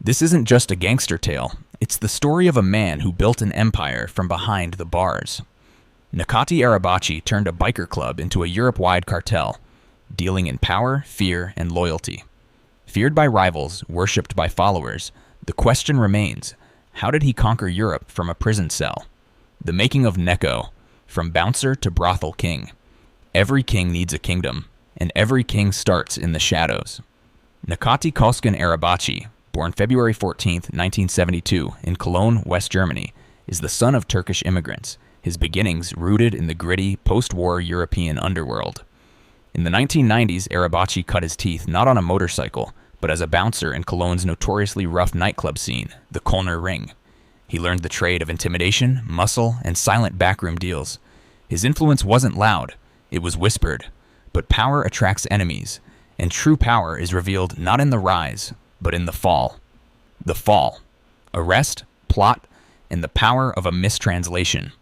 This isn't just a gangster tale, it's the story of a man who built an empire from behind the bars. Necati Arabaci turned a biker club into a Europe-wide cartel, dealing in power, fear, and loyalty. Feared by rivals, worshipped by followers, the question remains, how did he conquer Europe from a prison cell? The making of Neco, from bouncer to brothel king. Every king needs a kingdom, and every king starts in the shadows. Necati Arabaci, born February 14, 1972, in Cologne, West Germany, is the son of Turkish immigrants, his beginnings rooted in the gritty, post-war European underworld. In the 1990s, Arabaci cut his teeth not on a motorcycle, but as a bouncer in Cologne's notoriously rough nightclub scene, the Kölner Ring. He learned the trade of intimidation, muscle, and silent backroom deals. His influence wasn't loud, it was whispered. But power attracts enemies, and true power is revealed not in the rise, but in the fall. The fall. Arrest, plot, and the power of a mistranslation.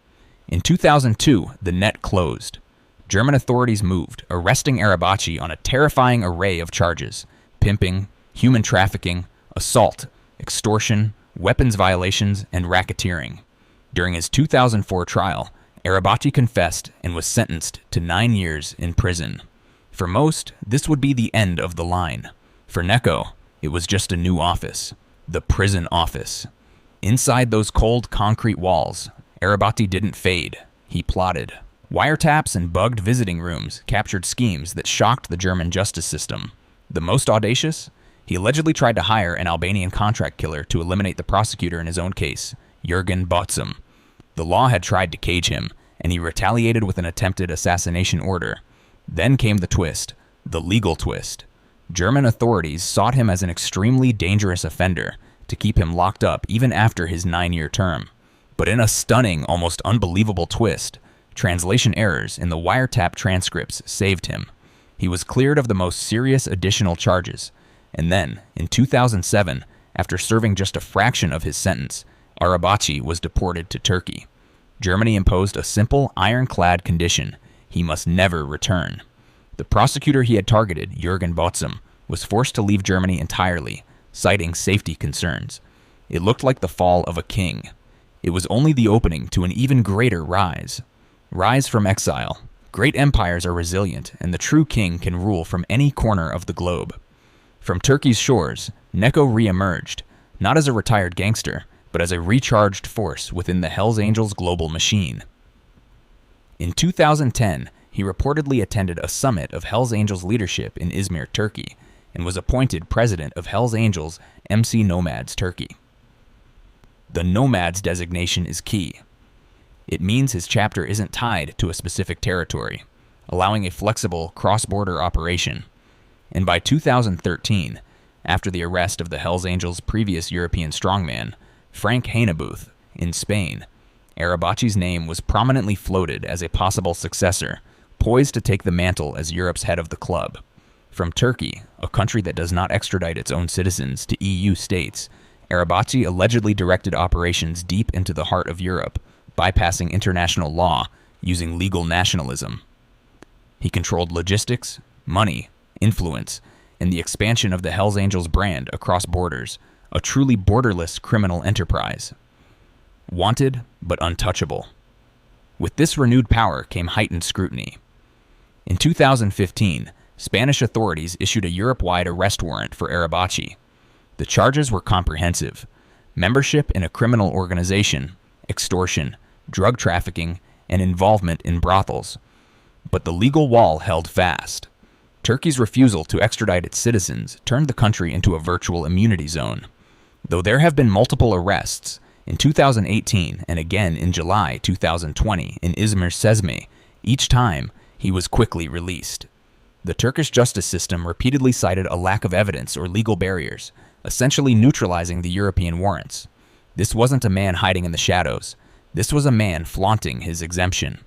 In 2002, the net closed. German authorities moved, arresting Arabaci on a terrifying array of charges: pimping, human trafficking, assault, extortion, weapons violations, and racketeering. During his 2004 trial, Arabaci confessed and was sentenced to 9 years in prison. For most, this would be the end of the line. For Neco, it was just a new office, the prison office. Inside those cold concrete walls, Arabaci didn't fade, he plotted. Wiretaps and bugged visiting rooms captured schemes that shocked the German justice system. The most audacious? He allegedly tried to hire an Albanian contract killer to eliminate the prosecutor in his own case, Jürgen Botzum. The law had tried to cage him, and he retaliated with an attempted assassination order. Then came the twist, the legal twist. German authorities sought him as an extremely dangerous offender to keep him locked up even after his 9-year term. But in a stunning, almost unbelievable twist, translation errors in the wiretap transcripts saved him. He was cleared of the most serious additional charges. And then, in 2007, after serving just a fraction of his sentence, Arabaci was deported to Turkey. Germany imposed a simple, ironclad condition: he must never return. The prosecutor he had targeted, Jürgen Botzum, was forced to leave Germany entirely, citing safety concerns. It looked like the fall of a king. It was only the opening to an even greater rise. Rise from exile. Great empires are resilient, and the true king can rule from any corner of the globe. From Turkey's shores, Neco re-emerged, not as a retired gangster, but as a recharged force within the Hells Angels global machine. In 2010, he reportedly attended a summit of Hells Angels leadership in Izmir, Turkey, and was appointed president of Hells Angels MC Nomads Turkey. The Nomads designation is key. It means his chapter isn't tied to a specific territory, allowing a flexible cross-border operation. And by 2013, after the arrest of the Hells Angels' previous European strongman, Frank Hanebuth, in Spain, Arabaci's name was prominently floated as a possible successor, poised to take the mantle as Europe's head of the club. From Turkey, a country that does not extradite its own citizens to EU states, Arabaci allegedly directed operations deep into the heart of Europe, bypassing international law using legal nationalism. He controlled logistics, money, influence, and the expansion of the Hells Angels brand across borders, a truly borderless criminal enterprise. Wanted, but untouchable. With this renewed power came heightened scrutiny. In 2015, Spanish authorities issued a Europe-wide arrest warrant for Arabaci. The charges were comprehensive: membership in a criminal organization, extortion, drug trafficking, and involvement in brothels. But the legal wall held fast. Turkey's refusal to extradite its citizens turned the country into a virtual immunity zone. Though there have been multiple arrests, in 2018 and again in July 2020 in Izmir Sezme, each time he was quickly released. The Turkish justice system repeatedly cited a lack of evidence or legal barriers, essentially neutralizing the European warrants. This wasn't a man hiding in the shadows. This was a man flaunting his exemption.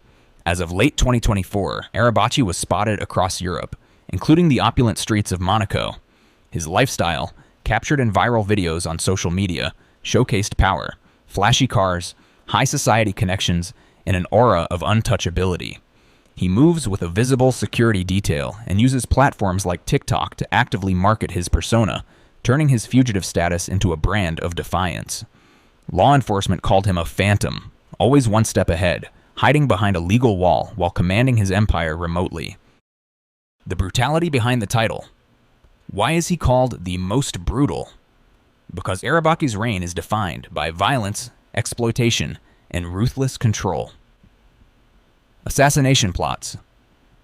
As of late 2024, Arabaci was spotted across Europe, including the opulent streets of Monaco. His lifestyle, captured in viral videos on social media, showcased power, flashy cars, high society connections, and an aura of untouchability. He moves with a visible security detail and uses platforms like TikTok to actively market his persona, turning his fugitive status into a brand of defiance. Law enforcement called him a phantom, always one step ahead, hiding behind a legal wall while commanding his empire remotely. The brutality behind the title. Why is he called the most brutal? Because Arabaci's reign is defined by violence, exploitation, and ruthless control. Assassination plots.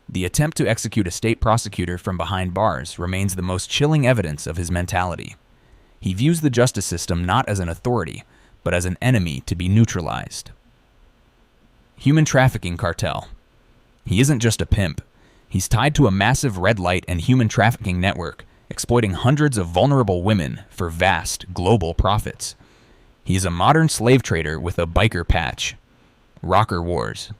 The attempt to execute a state prosecutor from behind bars remains the most chilling evidence of his mentality. He views the justice system not as an authority, but as an enemy to be neutralized. Human trafficking cartel. He isn't just a pimp. He's tied to a massive red light and human trafficking network, exploiting hundreds of vulnerable women for vast global profits. He is a modern slave trader with a biker patch. Rocker wars.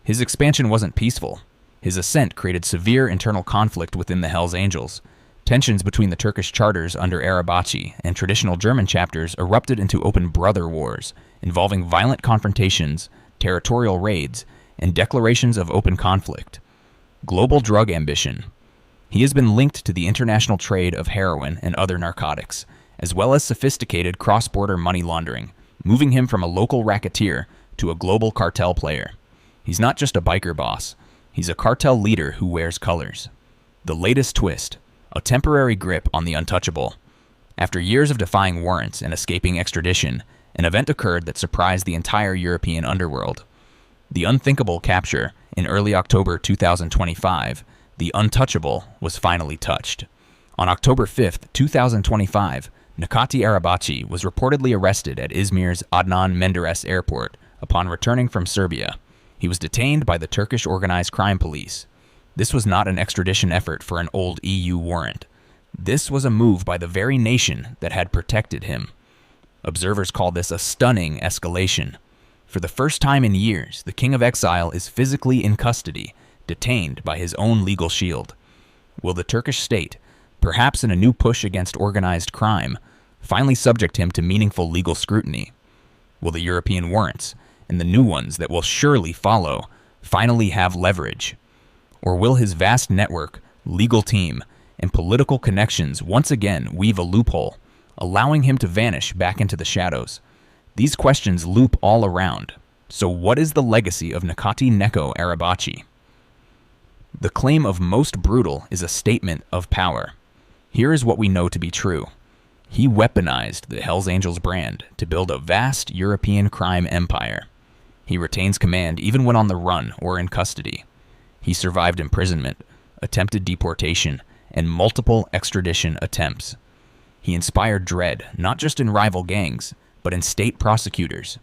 His expansion wasn't peaceful. His ascent created severe internal conflict within the Hells Angels. Tensions between the Turkish charters under Arabaci and traditional German chapters erupted into open brother wars, involving violent confrontations, territorial raids, and declarations of open conflict. Global drug ambition. He has been linked to the international trade of heroin and other narcotics, as well as sophisticated cross-border money laundering, moving him from a local racketeer to a global cartel player. He's not just a biker boss. He's a cartel leader who wears colors. The latest twist, a temporary grip on the untouchable. After years of defying warrants and escaping extradition, an event occurred that surprised the entire European underworld. The unthinkable capture in early October 2025, the untouchable was finally touched. On October 5th, 2025, Necati Arabaci was reportedly arrested at Izmir's Adnan Menderes airport upon returning from Serbia. He was detained by the Turkish Organized Crime Police. This was not an extradition effort for an old EU warrant. This was a move by the very nation that had protected him. Observers call this a stunning escalation. For the first time in years, the King of Exile is physically in custody, detained by his own legal shield. Will the Turkish state, perhaps in a new push against organized crime, finally subject him to meaningful legal scrutiny? Will the European warrants, and the new ones that will surely follow, finally have leverage? Or will his vast network, legal team, and political connections once again weave a loophole, allowing him to vanish back into the shadows? These questions loop all around. So what is the legacy of Necati Neco Arabaci? The claim of most brutal is a statement of power. Here is what we know to be true. He weaponized the Hells Angels brand to build a vast European crime empire. He retains command even when on the run or in custody. He survived imprisonment, attempted deportation, and multiple extradition attempts. He inspired dread, not just in rival gangs, but in state prosecutors.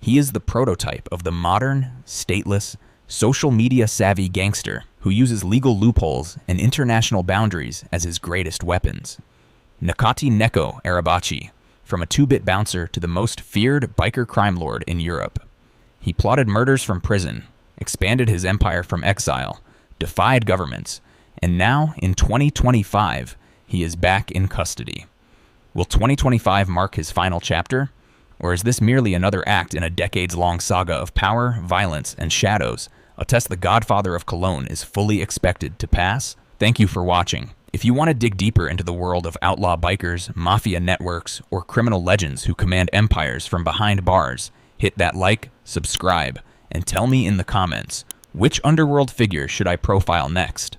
He is the prototype of the modern, stateless, social media-savvy gangster who uses legal loopholes and international boundaries as his greatest weapons. Necati Neco Arabaci, from a two-bit bouncer to the most feared biker crime lord in Europe. He plotted murders from prison, expanded his empire from exile, defied governments, and now, in 2025, he is back in custody. Will 2025 mark his final chapter? Or is this merely another act in a decades-long saga of power, violence, and shadows, a test the Godfather of Cologne is fully expected to pass? Thank you for watching. If you want to dig deeper into the world of outlaw bikers, mafia networks, or criminal legends who command empires from behind bars, hit that like, subscribe, and tell me in the comments, which underworld figure should I profile next?